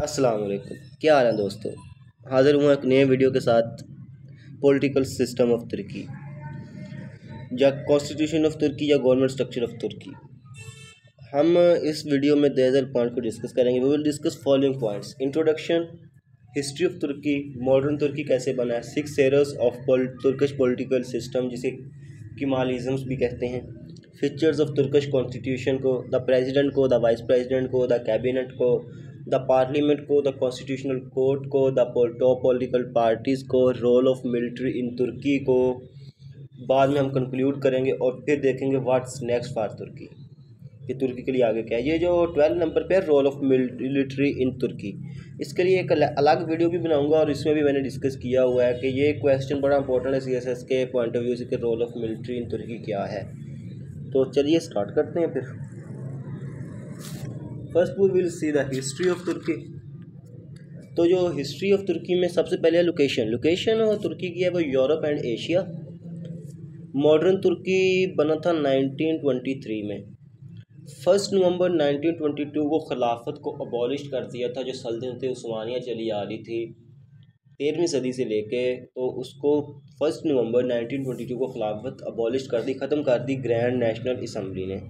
अस्सलाम वालेकुम, क्या हाल है दोस्तों। हाज़िर हूँ एक नए वीडियो के साथ। पॉलिटिकल सिस्टम ऑफ तुर्की या कॉन्स्टिट्यूशन ऑफ तुर्की या गवर्नमेंट स्ट्रक्चर ऑफ तुर्की। हम इस वीडियो में 1000 पॉइंट को डिस्कस करेंगे। We will discuss following points: introduction, history of Turkey, modern Turkey कैसे बना है, 6 errors of Turkish political system जिसे किमालिज़म्स भी कहते हैं, फीचर्स ऑफ तुर्किश कॉन्स्टिट्यूशन को, द प्रेसिडेंट को, द वाइस प्रेसिडेंट को, द कैबिनेट को, द पार्लियामेंट को, द कॉन्स्टिट्यूशनल कोर्ट को, द टॉप पॉलिटिकल पार्टीज़ को, role of military in Turkey को। बाद में हम कंक्लूड करेंगे और फिर देखेंगे व्हाट्स नेक्स्ट फॉर तुर्की, कि तुर्की के लिए आगे क्या है। ये जो 12 नंबर पे है रोल ऑफ मिलिट्री इन तुर्की, इसके लिए एक अलग वीडियो भी बनाऊंगा और इसमें भी मैंने डिस्कस किया हुआ है कि ये क्वेश्चन बड़ा इंपॉर्टेंट है सीएसएस के पॉइंट ऑफ व्यू से कि role of military in Turkey क्या है। तो चलिए स्टार्ट करते हैं। फिर first we will see the history of Turkey. तो जो हिस्ट्री ऑफ तुर्की में सबसे पहले लोकेशन और तुर्की की है वो यूरोप एंड एशिया। मॉडर्न तुर्की बना था 1923 में। 1 नवंबर 1922 को खिलाफत को अबॉलिश कर दिया था, जो सल्तनत उस्मानिया चली आ रही थी 13वीं सदी से लेके, तो उसको 1 नवंबर 1922 को खिलाफत अबॉलिश कर दी, ख़त्म कर दी ग्रैंड नेशनल असम्बली ने।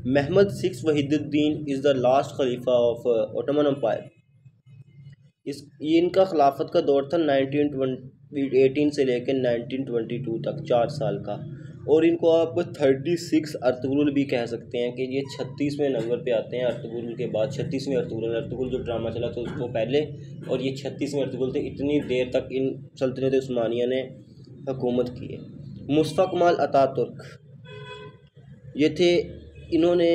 Mehmed 6 Vahideddin is the last खलीफा ऑफ ओटोमन एम्पायर। ये इनका खिलाफत का दौर था 1918 से लेकर 1922 तक, 4 साल का। और इनको आप 36 अर्तुगरुल भी कह सकते हैं कि ये 36वें नंबर पे आते हैं अर्तुगरुल के बाद। 36वें अर्तुगरुल जो ड्रामा चला था उसको पहले, और ये 36वें अर्तुगरुल थे। इतनी देर तक इन सल्तनत उस्मानिया ने हुकूमत की है। मुस्तफ़ा कमाल अतातुर्क ये थे, इन्होंने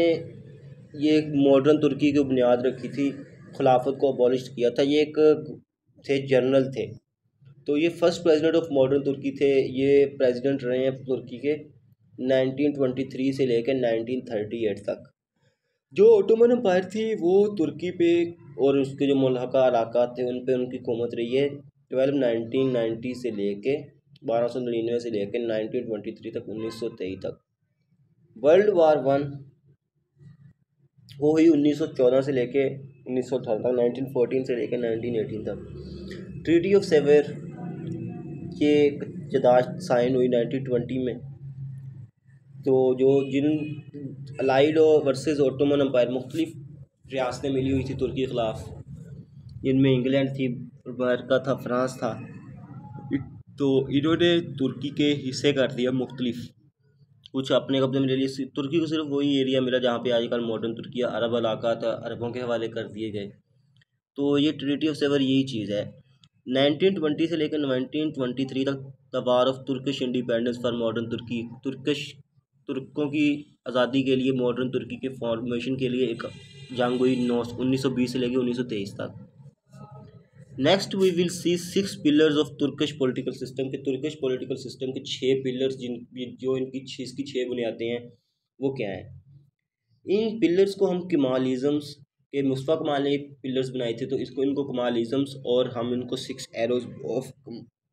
ये मॉडर्न तुर्की की बुनियाद रखी थी, खिलाफत को अबॉलिश किया था। ये एक थे जनरल थे, तो ये फर्स्ट प्रेसिडेंट ऑफ मॉडर्न तुर्की थे। ये प्रेसिडेंट रहे हैं तुर्की के 1923 से लेकर 1938 तक। जो ओटोमन एम्पायर थी वो तुर्की पे और उसके जो मुल्हका इलाका थे उन पे उनकी हुकूमत रही है 1990 से लेके 1299 से लेकर 1923 तक, 1923 तक। वर्ल्ड वार 1 वो हुई 1914 से लेके 1918 तक, 1914 से लेकर 1918 तक। ट्रीटी ऑफ सेवर ये जदाद साइन हुई 1920 में। तो जो जिन अलाइड वर्सेस ओटोमन एम्पायर मुख्तलिफ रियासतें मिली हुई थी तुर्की के ख़िलाफ़, जिनमें इंग्लैंड थी, अमेरिका था, फ्रांस था, तो इन्होंने तुर्की के हिस्से कर दिया मुख्तलिफ, कुछ अपने कब्जे में ले लिए। तुर्की को सिर्फ वही एरिया मिला जहाँ पे आजकल मॉडर्न तुर्की अरब इलाका था, अरबों के हवाले कर दिए गए। तो ये ट्रीटी ऑफ सेवर यही चीज़ है। 1920 से लेकर 1923 तक the war of Turkish independence for modern Turkey, तुर्कों की आज़ादी के लिए मॉडर्न तुर्की के फॉर्मेशन के लिए एक जंग हुई 1920 से लेकर 1923 तक। Next we will see 6 pillars of Turkish political system के तुर्किश पॉलिटिकल सिस्टम के 6 पिलर्स जो इनकी 6 बुनियादें हैं वो क्या हैं। इन पिलर्स को हम किमालिज़म्स के मुस्तफ़ा कमाल ने पिलर्स बनाए थे, तो इनको कमालिज़म्स और हम इनको 6 एरोज ऑफ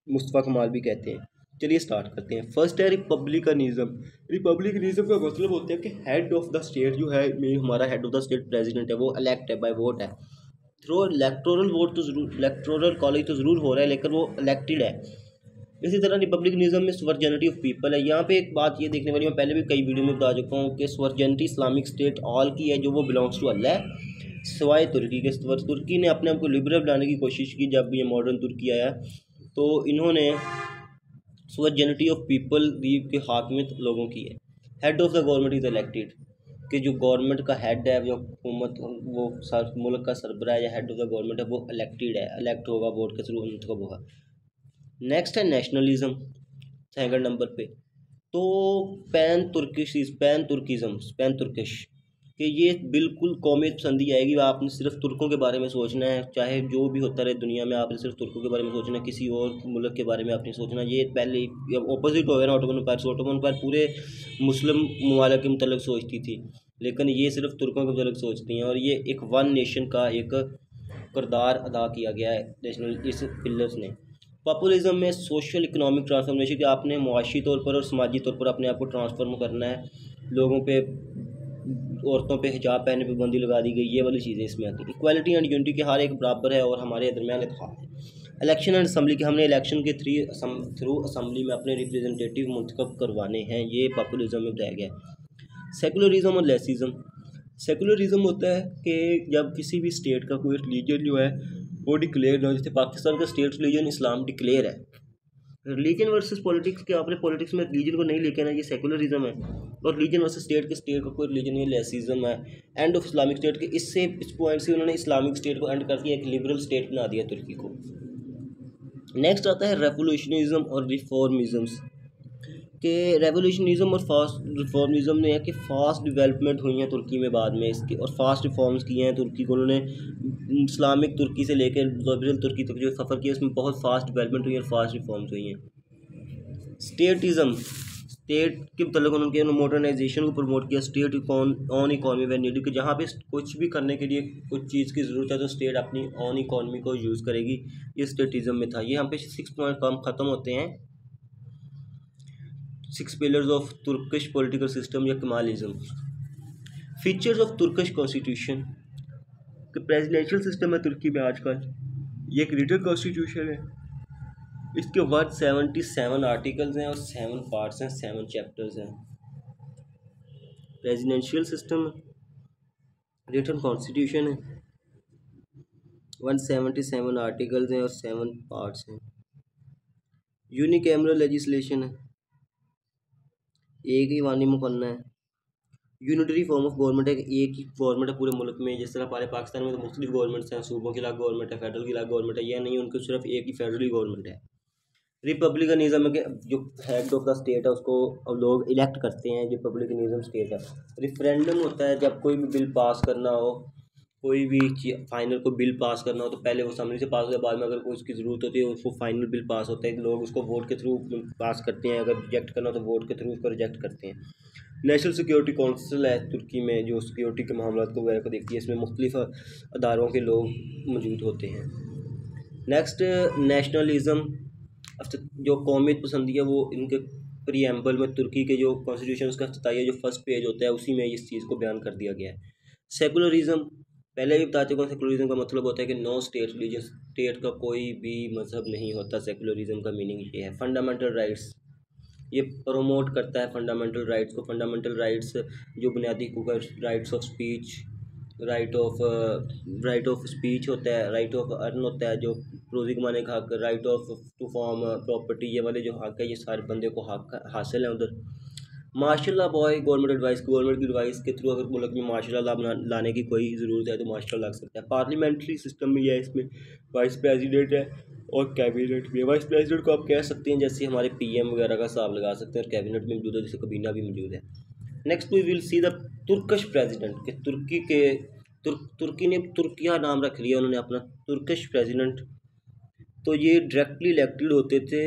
मुस्तफ़ा कमाल भी कहते हैं। चलिए स्टार्ट करते हैं। फर्स्ट है रिपब्लिकनिज़म। रिपब्लिकनिज़म का मतलब होता है कि हेड ऑफ द स्टेट जो है, हमारा head of the state president है, वो इलेक्ट है, बाय वोट है, थ्रू इलेक्टोरल वोट तो ज़रूर, इलेक्टोरल कॉलेज तो ज़रूर हो रहा है, लेकिन वो इलेक्टेड है। इसी तरह रिपब्लिकनिज़म में सवर्जेनिटी ऑफ पीपल है। यहाँ पे एक बात ये देखने वाली, मैं पहले भी कई वीडियो में बता चुका हूँ कि सवर्जेनिटी इस्लामिक स्टेट ऑल की है, जो वो बिलोंग्स टू अल्लाह है, सिवाय तुर्की के। तुर्की ने अपने आप को लिबरल बनाने की कोशिश की जब ये मॉडर्न तुर्की आया, तो इन्होंने सवर्जेनिटी ऑफ पीपल की हाकमियत लोगों की है। Head of the government is elected, कि जो गवर्नमेंट का हेड है, जो हुकूमत, वो मुल्क का सरबराह या हेड ऑफ द गवर्नमेंट है, वो इलेक्टेड है, इलेक्ट होगा, वोट के थ्रू इंतखाब होगा। नेक्स्ट है नेशनलिज्म, 2nd नंबर पे। तो पैन तुर्किश, कि ये बिल्कुल कौमी पसंदी आएगी। आपने सिर्फ तुर्कों के बारे में सोचना है, चाहे जो भी होता रहे दुनिया में, आपने सिर्फ तुर्कों के बारे में सोचना है, किसी और मुल्क के बारे में आपने सोचना। ये पहले ऑपोजिट हो गया ना ओटोमन एम्पायर से। ओटोमन एम्पायर पूरे मुस्लिम ममालिक के मतलब सोचती थी, लेकिन ये सिर्फ तुर्कों के मतलब सोचती हैं, और ये एक वन नेशन का एक किरदार अदा किया गया है नेशनल इस पिलर्स ने। पॉपुलिज्म में सोशल इकोनॉमिक ट्रांसफॉर्मेशन कि आपने मुआशी तौर पर और समाजी तौर पर अपने आप को ट्रांसफॉर्म करना है, लोगों पे, औरतों पे हिजाब पहनने पर पाबंदी लगा दी गई, ये वाली चीज़ें इसमें आती हैं। इक्वालिटी एंड यूनिटी के हर एक बराबर है और हमारे दरमियान इत्तेफाक है। इलेक्शन एंड असम्बली के हमने इलेक्शन के थ्रू असम्बली में अपने रिप्रेजेंटेटिव मुंतखब करवाने हैं, ये पॉपुलिज्म में बताया गया है। सेकुलरिज्म और लेसिज्म, सेकुलरिज्म होता है कि जब किसी भी स्टेट का कोई रिलीजन जो है वो डिक्लेयर ना हो, जैसे पाकिस्तान का स्टेट रिलीजन इस्लाम डिक्लेयर है। रिलीजन वर्सेस पॉलिटिक्स के आपने पॉलिटिक्स में रिलीजन को नहीं लेके ना, ये सेकुलरिज्म है। और रिलीजन वर्सेस स्टेट के स्टेट का कोई रिलीजन, ये लेसिज्म है। एंड ऑफ इस्लामिक स्टेट के इससे इस पॉइंट से उन्होंने इस्लामिक स्टेट को एंड कर दिया, एक लिबरल स्टेट बना दिया तुर्की को। नेक्स्ट आता है रेवोल्यूशनिज्म और रिफॉर्मिज्म्स के। रेवोल्यूशनिज्म और फास्ट रिफॉर्मिज्म ने है कि फ़ास्ट डेवलपमेंट हुई है तुर्की में बाद में इसके, और फास्ट रिफॉर्म्स किए हैं तुर्की को उन्होंने। इस्लामिक तुर्की से लेकर लिबरल तुर्की तक जो सफ़र किया उसमें बहुत फास्ट डेवलपमेंट हुई है और फास्ट रिफॉर्म्स हुई हैं। स्टेटिज़म, स्टेट के मतलब उन्होंने मॉडर्नाइजेशन को प्रमोट किया। स्टेट ऑन इकॉनमी व नीड कि जहाँ पे कुछ भी करने के लिए कुछ चीज़ की ज़रूरत है तो स्टेट अपनी ऑन इकॉनमी को यूज़ करेगी, ये स्टेटिज़म में था। ये यहाँ पे 6 पॉइंट कम ख़त्म होते हैं। 6 pillars of Turkish political system या कमालिज्म। फीचर्स ऑफ तुर्किश कॉन्स्टिट्यूशन कि प्रेसिडेंशियल सिस्टम है तुर्की में आजकल, ये एक रिटन कॉन्स्टिट्यूशन है। इसके 177 आर्टिकल्स हैं और 7 पार्ट्स हैं, 7 चैप्टर्स हैं। प्रेसिडेंशियल सिस्टम रिटन कॉन्स्टिट्यूशन है, 177 आर्टिकल्स हैं और 7 पार्ट्स हैं। यूनिकैमरल लेजिस्लेशन है, एक ही वानी मुकन्ना है। यूनिटरी फॉर्म ऑफ गवर्नमेंट है, एक ही गवर्नमेंट है पूरे मुल्क में। जिस तरह हमारे पाकिस्तान में तो मुख्तलिफ गवर्नमेंट्स हैं, सूबों की अलग गवर्नमेंट है, फेडरल की अलग गवर्नमेंट है, यह नहीं, उनकी सिर्फ एक ही फेडरल गवर्नमेंट है। रिपब्लिकनिज्म है कि जो हेड ऑफ द स्टेट है उसको लोग इलेक्ट करते हैं, रिपब्लिकनिज्म स्टेट है। रिफरेंडम होता है जब कोई भी बिल पास करना हो, कोई भी फाइनल को बिल पास करना हो तो पहले वो असम्बली से पास होता है, बाद में अगर कोई उसकी ज़रूरत होती है उसको फाइनल बिल पास होता है, लोग उसको वोट के थ्रू पास करते हैं। अगर रिजेक्ट करना हो तो वोट के थ्रू उसको रिजेक्ट करते हैं। नेशनल सिक्योरिटी काउंसिल है तुर्की में जो सिक्योरिटी के मामलों को वगैरह को देखती है, इसमें मुख्तलिफ अदारों के लोग मौजूद होते हैं। नेक्स्ट नेशनलिज़म, जो कौमियत पसंदी है वो इनके प्रीएम्बल में तुर्की के जो कॉन्स्टिट्यूशन उसका इफ्तिताई जो फर्स्ट पेज होता है उसी में इस चीज़ को बयान कर दिया गया है। सेकुलरिज्म पहले भी बता चुका हूँ, सेकुलरिज्म का मतलब होता है कि नो स्टेट रिलीजन, स्टेट का कोई भी मजहब नहीं होता। सेकुलरिज्म का मीनिंग ये है। फंडामेंटल राइट्स, ये प्रमोट करता है फंडामेंटल राइट्स को। फंडामेंटल राइट्स जो बुनियादी हकूक़, rights of speech, right of speech होता है, राइट ऑफ अर्न होता है जो रोज़ी कमाने का हक, right of to form property, ये वाले जो हक है ये सारे बंदे को हक हासिल है उधर। मार्शल लॉ बॉय गवर्नमेंट की एडवाइस के थ्रू अगर मुल्क में मार्शल लॉ लाने की कोई ज़रूरत है तो मार्शल लॉ लग सकता है। पार्लियामेंट्री सिस्टम में है, इसमें वाइस प्रेसिडेंट है और कैबिनेट में। वाइस प्रेसिडेंट को आप कह सकते हैं जैसे हमारे पीएम वगैरह का हिसाब लगा सकते हैं, और कैबिनेट में मौजूद है जैसे कबीना भी मौजूद है। Next we will see the Turkish president के तुर्की ने तुर्किया नाम रख लिया उन्होंने अपना, तुर्किश प्रेसिडेंट। तो ये डायरेक्टली इलेक्टेड होते थे,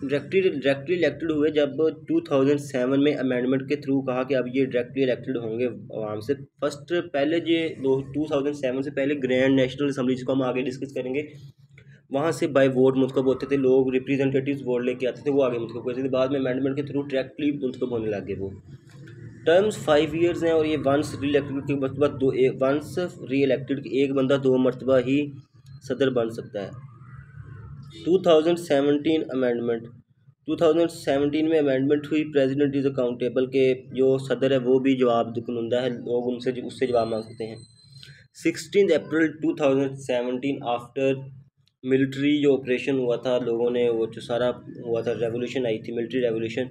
डायरेक्टली इलेक्टेड हुए जब 2007 में अमेंडमेंट के थ्रू कहा कि अब ये डायरेक्टली इलेक्टेड होंगे आवाम से। फर्स्ट पहले ये 2007 से पहले ग्रैंड नेशनल असम्बली, जिसको हम आगे डिस्कस करेंगे, वहाँ से बाय वोट मुंतखब होते थे लोग, रिप्रेजेंटेटिव्स वोट लेके आते थे, वो आगे मुंतखब होते थे। बाद में अमेंडमेंट के थ्रू डायरेक्टली मुंतखब होने लगे वो। टर्म्स 5 ईयर्स हैं और ये वंस री इलेक्टेड के वंस री इलेक्टेड एक बंदा 2 मरतबा ही सदर बन सकता है। 2017 अमेंडमेंट, 2017 में अमेंडमेंट हुई, प्रेसिडेंट इज़ अकाउंटेबल के जो सदर है वो भी जवाब दिकुनुंदा है, लोग उससे जवाब मांग सकते हैं। 16 अप्रैल 2017 आफ्टर मिलिट्री जो ऑपरेशन हुआ था, लोगों ने वो जो सारा हुआ था, रेवोल्यूशन आई थी, मिलिट्री रेवोल्यूशन,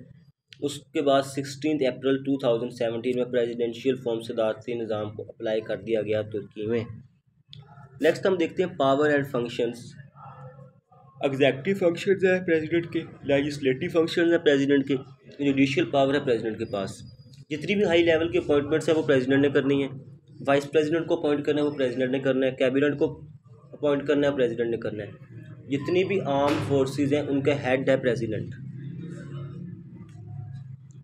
उसके बाद 16 अप्रैल 2017 में प्रेसिडेंशियल फॉर्म सदारती निज़ाम को अप्लाई कर दिया गया तुर्की में। नेक्स्ट हम देखते हैं power and functions. Executive functions है प्रेसिडेंट के, लेजिस्लेटिव फंक्शंस है प्रेसिडेंट के, जुडिशियल पावर है प्रेसिडेंट के पास। जितनी भी हाई लेवल की अपॉइंटमेंट्स है वो प्रेसिडेंट ने करनी है। वाइस प्रेसिडेंट को अपॉइंट करना है वो प्रेसिडेंट ने करना है, कैबिनेट को अपॉइंट करना है प्रेसिडेंट ने करना है। जितनी भी आर्म फोर्सेस हैं उनका हेड है प्रेसिडेंट।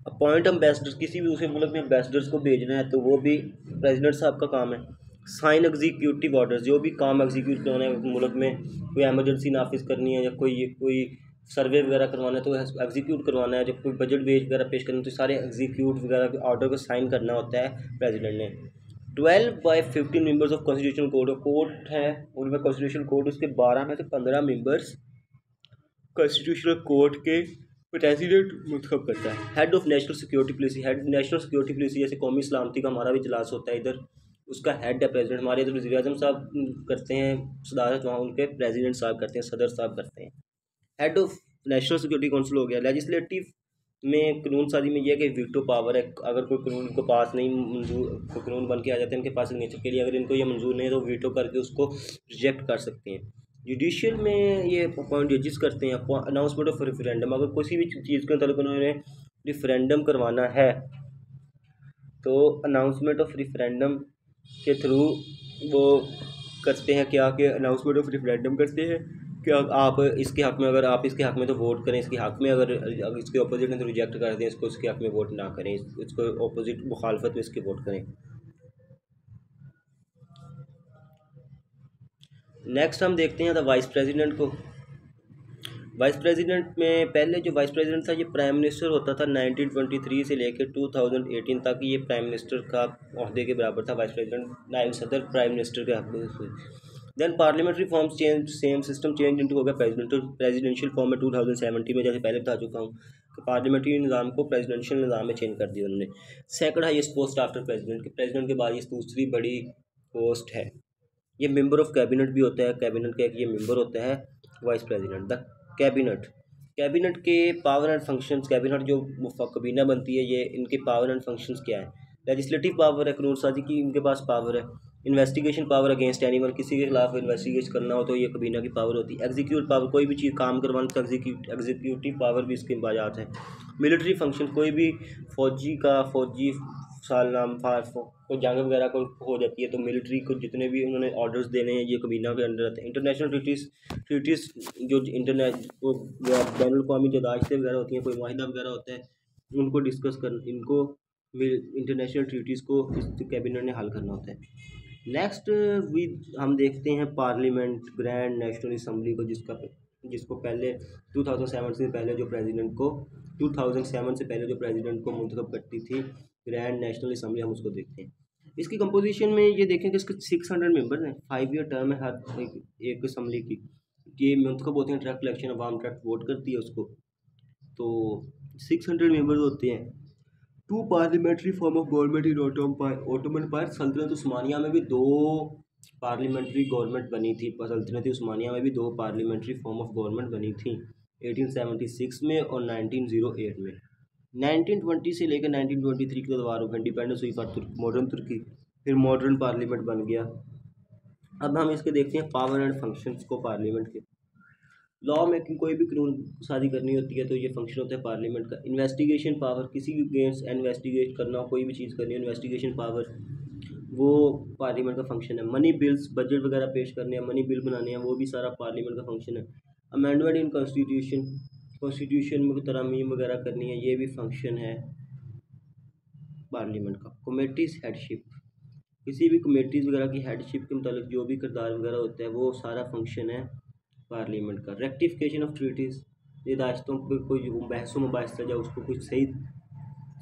अपॉइंट एम्बेसडर्स, किसी भी दूसरे मुल्क में एम्बेसडर्स को भेजना है तो वो भी प्रेसिडेंट साहब का काम है। साइन एग्जीक्यूटिव ऑर्डर, जो भी काम एग्जीक्यूट करवाना है मुल्क में, कोई एमरजेंसी नाफिज करनी है या कोई सर्वे वगैरह करवाना है तो एग्जीक्यूट करवाना है, जब कोई बजट वेज वगैरह पेश करना है तो सारे एग्जीक्यूट वगैरह के ऑर्डर को साइन करना होता है प्रेसिडेंट ने। 12/15 मेंबर्स ऑफ कॉन्स्टिट्यूशन कोर्ट है, उनमें कॉन्स्टिट्यूशन कोर्ट उसके 12 में से 15 मेंबर्स कॉन्स्टिट्यूशनल कोर्ट के प्रेसिडेंट मुंतखब करता है। Head of national security policy, head national security policy जैसे कौमी सलामती का हमारा भी इजलास होता है इधर, उसका हेड है प्रेसिडेंट। हमारे इधर वज़ीर आज़म साहब करते हैं सदारत, वहाँ उनके प्रेसिडेंट साहब करते हैं, सदर साहब करते हैं। Head of national security council हो गया। लेजिस्लेटिव में कानून साजी में यह है कि वीटो पावर है, अगर कोई कानून इनको पास नहीं मंजूर, कोई कानून बन के आ जाते हैं इनके पास सिग्नेचर के लिए, अगर इनको ये मंजूर नहीं है तो वीटो करके उसको रिजेक्ट कर सकते हैं। जुडिशियल में ये अपॉइंट जजेस करते हैं। अनाउंसमेंट ऑफ रेफरेंडम, अगर किसी भी चीज़ के मतलब उन्होंने रेफरेंडम करवाना है तो अनाउंसमेंट ऑफ रेफरेंडम के थ्रू वो करते हैं क्या कि अनाउंसमेंट ऑफ रेफरेंडम करते हैं कि आप इसके हक़ में, अगर आप इसके हक़ में तो वोट करें इसके हक़ में, अगर इसके अपोजिट में तो रिजेक्ट कर दें इसको, इसके हक़ में वोट ना करें, इसको अपोजिट मुखालफत में इसके वोट करें। नेक्स्ट हम देखते हैं द वाइस प्रेसिडेंट को। वाइस प्रेसिडेंट में पहले जो वाइस प्रेसिडेंट था ये प्राइम मिनिस्टर होता था। 1923 से लेकर 2018 तक ये प्राइम मिनिस्टर का ओहदे के बराबर था वाइस प्रेसिडेंट, नायब सदर प्राइम मिनिस्टर के हक़ में। Then parliamentary forms change, same system change into हो गया प्रेसिडेंशियल फॉर्म में 2017 में, जैसे पहले बता चुका हूँ कि पार्लियामेंट्री निज़ाम को प्रेसिडेंशियल निज़ाम में चेंज कर दिया उन्होंने। Second highest post after president, के प्रेसिडेंट के बाद ये दूसरी बड़ी पोस्ट है। ये मेंबर ऑफ कैबिनेट भी होता है, कैबिनेट का एक ये मेंबर होता है vice president. The cabinet, cabinet के पावर एंड फंक्शंस, कैबिनेट जो कबीना बनती है ये इनके पावर एंड फंक्शंस क्या है। लेजिस्लेटिव पावर है, कानून साजी की इनके पास पावर है। इन्वेस्टिगेशन पावर अगेंस्ट एनीवन, किसी के खिलाफ इन्वेस्टिगेट करना हो तो ये कबीना की पावर होती है। एग्जीक्यूट पावर, कोई भी चीज़ काम करवाने तो एग्जीक्यूटिव पावर भी इसके बाजात है। मिलिट्री फंक्शन, कोई भी फौजी सालनाम कोई जंग वगैरह को हो जाती है तो मिलिट्री को जितने भी उन्होंने ऑर्डर्स देने हैं ये कबीना के अंडर आते हैं। इंटरनेशनल ट्रीटीज़ जो बैनुल अक़वामी जो दाश्तें वगैरह होती हैं, कोई माहिदा वगैरह होता है उनको डिस्कस कर, इनको इंटरनेशनल ट्रीटीज़ को इस कैबिनेट ने हल करना होता है। नेक्स्ट हम देखते हैं पार्लियामेंट, ग्रैंड नेशनल असम्बली को, जिसको पहले 2007 से पहले जो प्रेसिडेंट को 2007 से पहले जो प्रेसिडेंट को मुंतखब करती थी ग्रैंड नेशनल असम्बली, हम उसको देखते हैं। इसकी कंपोजिशन में ये देखें कि इसके 600 मेंबर्स हैं, 5 ईयर टर्म है हर एक असम्बली की। ये मुंतखब होते हैं, डायरेक्ट इलेक्शन, अवाम डायरेक्ट वोट करती है उसको, तो 600 मेंबर्स होते हैं। 2 parliamentary form of government in Ottoman empire, सल्तनत उस्मानिया में भी 2 पार्लियामेंट्री गवर्नमेंट बनी थी। सल्तनत उस्मानिया में भी 2 पार्लियामेंट्री फॉर्म ऑफ गवर्नमेंट बनी थी, 1876 में और 1908 में। 1920 से लेकर 1923 के दौरान इंडिपेंडेंस हुई फॉर मॉडर्न तुर्की, फिर मॉडर्न पार्लियामेंट बन गया। अब हम इसके देखते हैं पावर एंड फंक्शंस को पार्लियामेंट के। लॉ मेकिंग, कोई भी कानून साजी करनी होती है तो ये फंक्शन होता है पार्लियामेंट का। इन्वेस्टिगेशन पावर, किसी भी अगेंस्ट इन्वेस्टिगेट करना हो, कोई भी चीज़ करनी हो, इन्वेस्टिगेशन पावर वो पार्लियामेंट का फंक्शन है। मनी बिल्स, बजट वगैरह पेश करने हैं, मनी बिल बनाने हैं, वो भी सारा पार्लियामेंट का फंक्शन है। अमेंडमेंट इन कॉन्स्टिट्यूशन, कॉन्स्टिट्यूशन में तरमीम वगैरह करनी है, ये भी फंक्शन है पार्लियामेंट का। कमेटीज़ हेडशिप, किसी भी कमेटीज़ वगैरह की हेडशिप के मुतालिक जो भी किरदार वगैरह होता है वो सारा फंक्शन है पार्लियामेंट का। रेक्टिफिकेशन ऑफ ट्रीटीज़, ये दाश्तों पर कोई बहस मुबाहिसा या उसको कुछ सही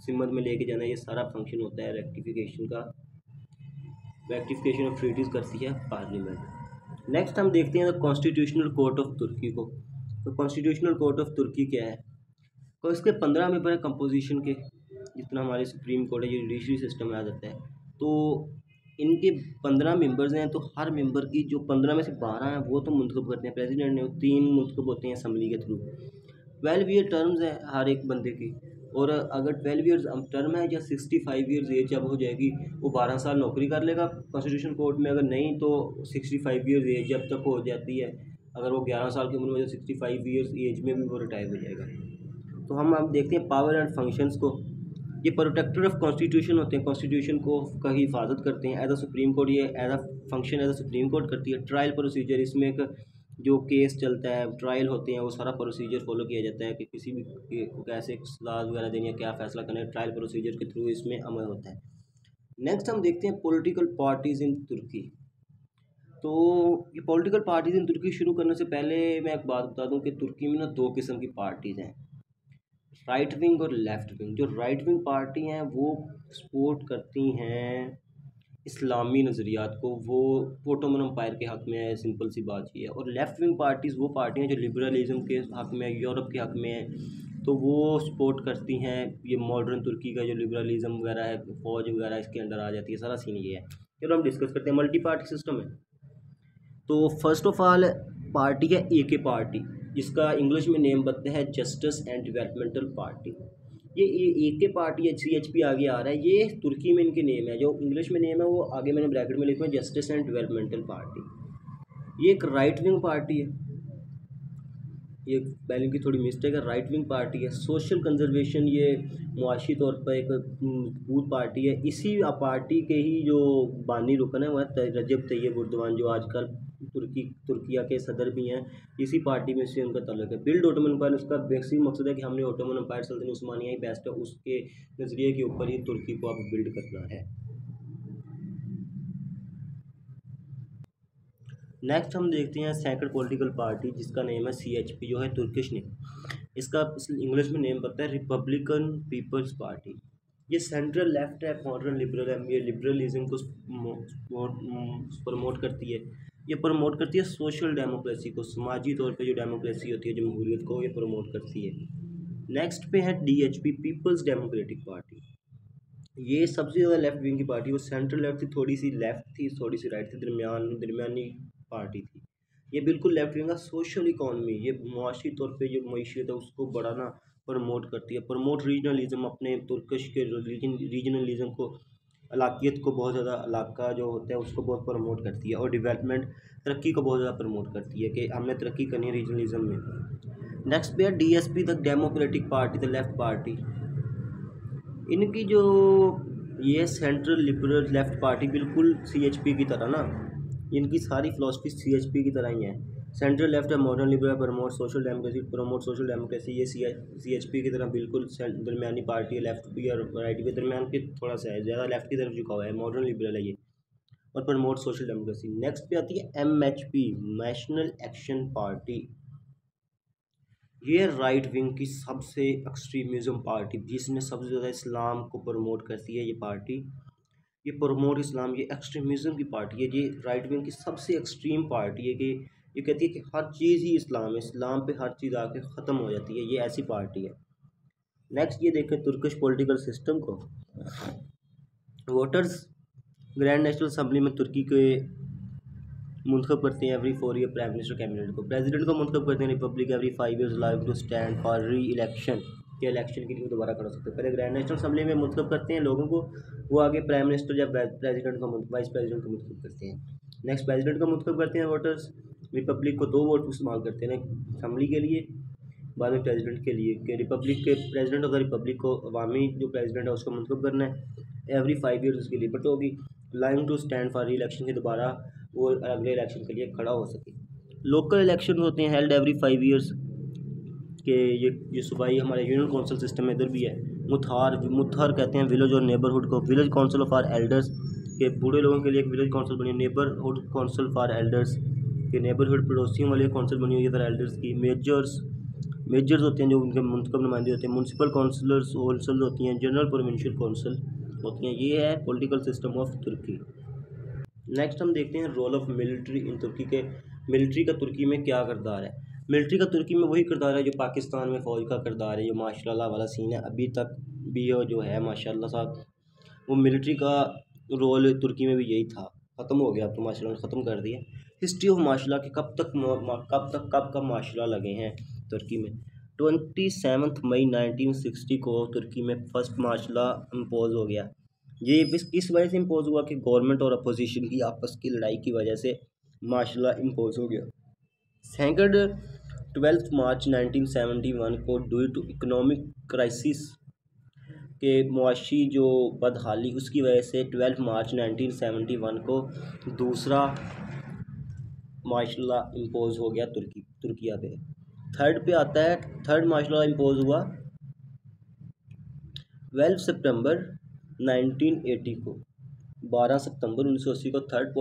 सिमत में लेके जाना, ये सारा फंक्शन होता है रेक्टिफिकेशन का। रेक्टिफिकेशन ऑफ ट्रीटीज़ करती है पार्लियामेंट। नेक्स्ट हम देखते हैं कॉन्स्टिट्यूशनल कोर्ट ऑफ तुर्की को। तो कॉन्स्टिट्यूशनल कोर्ट ऑफ तुर्की क्या है, तो इसके 15 मेंबर है कंपोजिशन के, जितना हमारे सुप्रीम कोर्ट है ये जुडिशरी सिस्टम में आ जाता है। तो इनके 15 मेंबर्स हैं, तो हर मेंबर की जो 15 में से 12 हैं वो तो मुंतखब करते हैं प्रेसिडेंट ने, 3 मुंतखब होते हैं असम्बली के थ्रू। 12 ईयर टर्म्स है हर एक बंदे की, और अगर 12 ईयर्स टर्म है या 65 ईयर्स एज जब हो जाएगी वो 12 साल नौकरी कर लेगा कॉन्स्टिट्यूशन कोर्ट में, अगर नहीं तो 65 ईयर्स एज जब तक हो जाती है, अगर वो 11 साल की उम्र में, तो 65 ईयर्स एज में भी वो रिटायर हो जाएगा। तो हम अब देखते हैं पावर एंड फंक्शंस को। ये प्रोटेक्टर ऑफ कॉन्स्टिट्यूशन होते हैं, कॉन्स्टिट्यूशन को का हिफाजत करते हैं एज अ सुप्रीम कोर्ट, ये as a function as a supreme court करती है। ट्रायल प्रोसीजर, इसमें एक जो केस चलता है, ट्रायल होते हैं, वो सारा प्रोसीजर फॉलो किया जाता है कि किसी भी को कैसे सलाह वगैरह देनी है, क्या फ़ैसला करना है, ट्रायल प्रोसीजर के थ्रू इसमें अमल होता है। नेक्स्ट हम देखते हैं पॉलिटिकल पार्टीज़ इन तुर्की। तो ये पॉलिटिकल पार्टीज़ इन तुर्की शुरू करने से पहले मैं एक बात बता दूं कि तुर्की में ना दो किस्म की पार्टीज़ हैं, राइट विंग और लेफ़्ट विंग। जो राइट विंग पार्टी हैं वो सपोर्ट करती हैं इस्लामी नज़रियात को, वो ओटोमन एम्पायर के हक़ में है, सिंपल सी बात ये है। और लेफ़्ट विंग पार्टीज़ वो पार्टियाँ जो लिबरलिज़म के हक़ में है, यूरोप के हक़ में है, तो वो सपोर्ट करती हैं ये मॉडर्न तुर्की का जो लिबरलिज़म वगैरह है, फ़ौज वगैरह इसके अंदर आ जाती है। सारा सीन ये है। चलो हम डिस्कस करते हैं। मल्टी पार्टी सिस्टम है। तो फर्स्ट ऑफ ऑल पार्टी है AK पार्टी, जिसका इंग्लिश में नेम बनता है जस्टिस एंड डेवलपमेंटल पार्टी। ये AK पार्टी है, CHP आगे आ रहा है, ये तुर्की में इनके नेम है। जो इंग्लिश में नेम है वो आगे मैंने ब्रैकेट में लिखा है जस्टिस एंड डेवलपमेंटल पार्टी। ये एक राइट विंग पार्टी है, ये स्पेलिंग की थोड़ी मिस्टेक है, राइट विंग पार्टी है। सोशल कंजर्वेशन, ये मुआशी तौर पर एक मजबूत पार्टी है। इसी पार्टी के ही जो बानी रुकन है वह रजब तैयब एर्दोगान, जो आजकल तुर्किया के सदर भी हैं, इसी पार्टी में से उनका ताल्लुक है। बिल्ड ओटोमन एम्पायर, उसका बेसिक मकसद है कि हमने ओटोमन एम्पायर सल्तनत उस्मानिया ही बेस्ट है, उसके नज़रिए के ऊपर ही तुर्की को अब बिल्ड करना है। नेक्स्ट हम देखते हैं सेकंड पॉलिटिकल पार्टी, जिसका नेम है CHP, जो है तुर्किश नेम। इसका इंग्लिश में नेम पता है रिपब्लिकन पीपल्स पार्टी। ये सेंट्रल लेफ्ट है, मॉडर्न लिबरल है, ये लिबरलिज्म को प्रमोट करती है। ये प्रमोट करती है सोशल डेमोक्रेसी को, समाजी तौर पे जो डेमोक्रेसी होती है, जमहूरियत को, ये प्रमोट करती है। नेक्स्ट पे है DHP, पीपल्स डेमोक्रेटिक पार्टी। ये सबसे ज़्यादा लेफ्ट विंग की पार्टी, वो सेंट्रल लेफ्ट थी, थोड़ी सी लेफ्ट थी, थोड़ी सी राइट थी, दरमियानी पार्टी थी। ये बिल्कुल लेफ्ट विंग का। सोशल इकॉनमी, ये मुआशी तौर पे जो मईशत है उसको बढ़ाना प्रमोट करती है। प्रमोट रीजनलिज्म, अपने तुर्किश के रीजनलिज्म को, इलाकियत को बहुत ज़्यादा, इलाका जो होता है उसको बहुत प्रमोट करती है। और डेवलपमेंट, तरक्की को बहुत ज़्यादा प्रमोट करती है कि हमने तरक्की करनी है रीजनलिज्म में। नेक्स्ट पे है DSP, the democratic party, the left party. इनकी जो ये सेंट्रल लिबरल लेफ्ट पार्टी बिल्कुल CHP की तरह ना, इनकी सारी फिलॉसफी CHP की तरह ही है। सेंट्रल लेफ्ट है, modern liberal, promote social democracy. ये CHP की तरह बिल्कुल दरमियानी पार्टी है, लेफ्ट भी और राइट भी, दरमियान के थोड़ा सा है, ज़्यादा लेफ्ट की तरफ झुका हुआ है, मॉडर्न लिबरल है ये, और प्रमोट सोशल डेमोक्रेसी। नेक्स्ट पे आती है MHP, नेशनल एक्शन पार्टी। ये राइट विंग की सबसे एक्सट्रीमिज़म पार्टी, जिसने सबसे ज़्यादा इस्लाम को प्रमोट करती है ये पार्टी। ये प्रमोट इस्लाम, ये एक्सट्रीमिज़म की पार्टी है। ये राइट विंग की सबसे एक्सट्रीम पार्टी है कि ये कहती है कि हर चीज़ ही इस्लाम है, इस्लाम पे हर चीज़ आके ख़त्म हो जाती है। ये ऐसी पार्टी है। नेक्स्ट ये देखें तुर्किश पॉलिटिकल सिस्टम को। वोटर्स ग्रैंड नेशनल असम्बली में तुर्की के मुंतखब करते हैं every 4 year prime minister cabinet को। प्रेसिडेंट को मुंतखब करते हैं republic every 5 years live to stand for reelection, के इलेक्शन के लिए दोबारा कर सकते हैं। पहले ग्रैंड नेशनल असम्बली में मुंतखब करते हैं लोगों को, वो आगे प्राइम मिनिस्टर या प्रेसिडेंट का वाइस प्रेसिडेंट को मुंतखब करते हैं। नेक्स्ट प्रेसिडेंट का मुंतखब करते हैं वोटर्स। रिपब्लिक को 2 वोट इस्तेमाल करते हैं, असम्बली के लिए, बाद में प्रेसिडेंट के लिए, कि रिपब्लिक के प्रेसिडेंट ऑफ द रिपब्लिक को अवामी जो प्रेसिडेंट है उसको मुंतखब करना है। एवरी 5 ईयर्स उसकी लिमिट होगी, lying to stand for reelection, के दोबारा वो अगले इलेक्शन के लिए खड़ा हो सके। लोकल इलेक्शन होते हैं हेल्ड एवरी 5 ईयर्स के। ये सूबाई हमारे यूनियन काउंसिल सिस्टम में इधर भी है। मुथार कहते हैं विलेज और नेबरहुड को, विलेज काउंसिल फॉर एल्डर्स, के बूढ़े लोगों के लिए एक विलेज काउंसिल बनी है। नेबरहुड काउंसिल फॉर एल्डर्स, के नेबरहुड पड़ोसियों वाली काउंसिल बनी हुई है फॉर एल्डर्स की। मेजर्स होते हैं जो उनके मुंतखब नुमाइंदे होते हैं। म्यूनसिपल काउंसिलर्स होती हैं, जनरल प्रोविंशियल काउंसिल होती हैं। ये है पॉलिटिकल सिस्टम ऑफ तुर्की। नेक्स्ट हम देखते हैं रोल ऑफ मिलिट्री इन तुर्की के। मिलिट्री का तुर्की में क्या किरदार है। मिलिट्री का तुर्की में वही किरदार है जो पाकिस्तान में फ़ौज का किरदार है, जो माशाल्लाह वाला सीन है अभी तक भी जो है माशाल्लाह साहब, वो मिलिट्री का रोल तुर्की में भी यही था। ख़त्म हो गया, अब तो माशाल्लाह ख़त्म कर दिया। हिस्ट्री ऑफ माशाल्लाह के कब माशाल्लाह लगे हैं तुर्की में। 27 मई 1960 को तुर्की में फर्स्ट माशाल्लाह इम्पोज हो गया। ये इस वजह से इम्पोज हुआ कि गवर्नमेंट और अपोजिशन की आपस की लड़ाई की वजह से माशाल्लाह इम्पोज हो गया। सेकंड 12 मार्च 1971 को ड्यू टू इकोनॉमिक क्राइसिस के मुआशी जो बदहाली, उसकी वजह से 12 मार्च 1971 को दूसरा माशाल्लाह इम्पोज हो गया तुर्किया पे। थर्ड पे आता है, थर्ड माशाल्लाह इम्पोज हुआ 12 सितंबर 1980 को। 12 सितंबर 1980 को थर्ड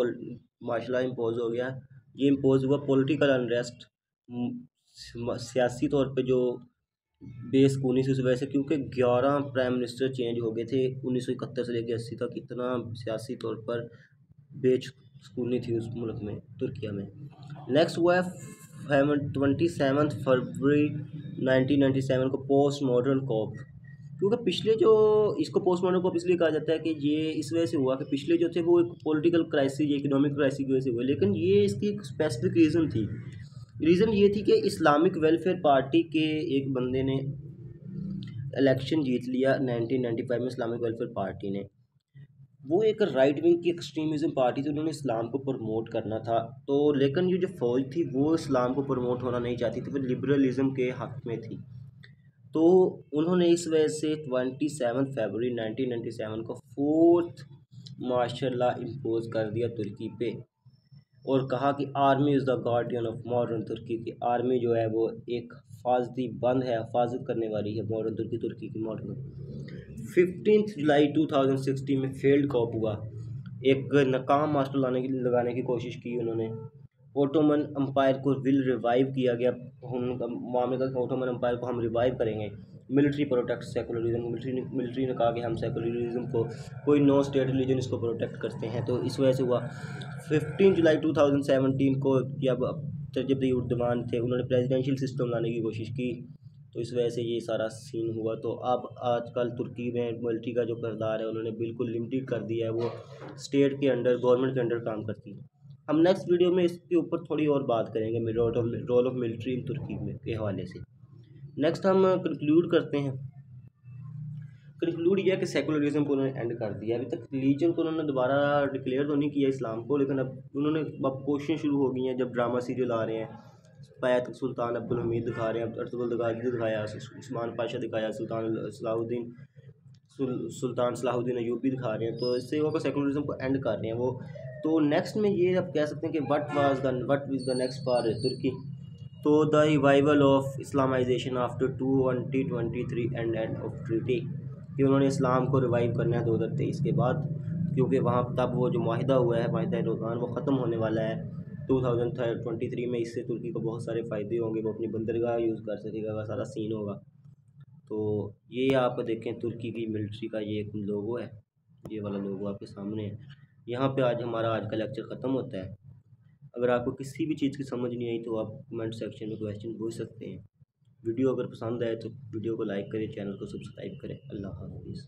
मार्शल लॉ इम्पोज हो गया। ये इम्पोज हुआ पॉलिटिकल अनरेस्ट, सियासी तौर पे जो बेसकूनी से, उस वजह से, क्योंकि 11 प्राइम मिनिस्टर चेंज हो गए थे 1971 से लेकर 80 तक। इतना सियासी तौर पर बेसकूनी थी उस मुल्क में, तुर्किया में। नेक्स्ट हुआ है 27 फरवरी 1997 को पोस्ट मॉडर्न कॉप। क्योंकि पिछले जो, इसको पोस्ट मॉडर्न कॉप इसलिए कहा जाता है कि ये इस वजह से हुआ कि पिछले जो थे वो एक पॉलिटिकल क्राइसिस, इकोनॉमिक क्राइसिस की वजह से हुए, लेकिन ये इसकी एक स्पेसिफिक रीज़न थी। रीज़न ये थी कि इस्लामिक वेलफेयर पार्टी के एक बंदे ने इलेक्शन जीत लिया 1995 में। इस्लामिक वेलफेयर पार्टी ने, वो एक राइट विंग की एक्सट्रीमिज़म पार्टी थी, उन्होंने इस्लाम को प्रमोट करना था। तो लेकिन ये जो फौज थी वो इस्लाम को प्रमोट होना नहीं चाहती थी, वो लिबरलिज़म के हक़ में थी। तो उन्होंने इस वजह से 27 फरवरी 1997 को फोर्थ मार्शल लॉ इम्पोज कर दिया तुर्की पे, और कहा कि army is the guardian of modern Turkey. की आर्मी जो है वो एक हिफाजती बंद है, हिफाजत करने वाली है मॉडर्न तुर्की, तुर्की की मॉडर्न। 15 जुलाई 2016 में फेल्ड कॉप हुआ, एक नाकाम मास्टर लगाने की कोशिश की उन्होंने। ओटोमन अम्पायर को रिवाइव किया गया, मामले का ओटोमन अम्पायर को हम रिवाइव करेंगे। मिलिट्री प्रोटेक्ट सेकुलरिज्म, मिलिट्री ने कहा कि हम सेकुलरिज्म को, कोई नो स्टेट रिलीजन, इसको प्रोटेक्ट करते हैं। तो इस वजह से हुआ 15 जुलाई 2017 को, जब तजद्दुद उर्दवान थे, उन्होंने प्रेसिडेंशियल सिस्टम लाने की कोशिश की। तो इस वजह से ये सारा सीन हुआ। तो अब आजकल तुर्की में मिलिट्री का जो किरदार है उन्होंने बिल्कुल लिमिटेड कर दिया है, वो स्टेट के अंडर, गवर्नमेंट के अंडर काम करती है। हम नेक्स्ट वीडियो में इसके ऊपर थोड़ी और बात करेंगे, रोल ऑफ मिलिट्री इन तुर्की में के हवाले से। नेक्स्ट हम कंक्लूड करते हैं। कंक्लूड यह कि सेकुलरिज्म को उन्होंने एंड कर दिया। अभी तक रिलीजन को उन्होंने दोबारा डिक्लेयर तो नहीं किया इस्लाम को, लेकिन अब उन्होंने, अब कोशिशें शुरू हो गई हैं, जब ड्रामा सीरियल आ रहे हैं, पैत सुल्तान अब्दुल हमीद दिखा रहे हैं, अर्तुगरुल गाजी दिखाया, उस्मान पाशा दिखाया, सुल्तान सलाहुद्दीन अयूबी दिखा रहे हैं। तो इससे वो सेकुलरिज्म को एंड कर रहे हैं वो। तो नेक्स्ट में ये आप कह सकते हैं कि what is the next for Turkey. तो the revival of Islamization after 2023 end of treaty, कि उन्होंने इस्लाम को रिवाइव करना है 2023 के बाद, क्योंकि वहाँ तब वो जो माहिदा हुआ है, माहिदा रोज़ान, वो ख़त्म होने वाला है 2023 में। इससे तुर्की को बहुत सारे फ़ायदे होंगे, वो अपनी बंदरगाह यूज़ कर सकेगा, का सारा सीन होगा। तो ये आप देखें तुर्की की मिलिट्री का ये एक लोगो है, ये वाला लोगो आपके सामने है। यहाँ पे आज हमारा आज का लेक्चर ख़त्म होता है। अगर आपको किसी भी चीज़ की समझ नहीं आई तो आप कमेंट सेक्शन में क्वेश्चन पूछ सकते हैं। वीडियो अगर पसंद आए तो वीडियो को लाइक करें, चैनल को सब्सक्राइब करें। अल्लाह हाफ़िज़।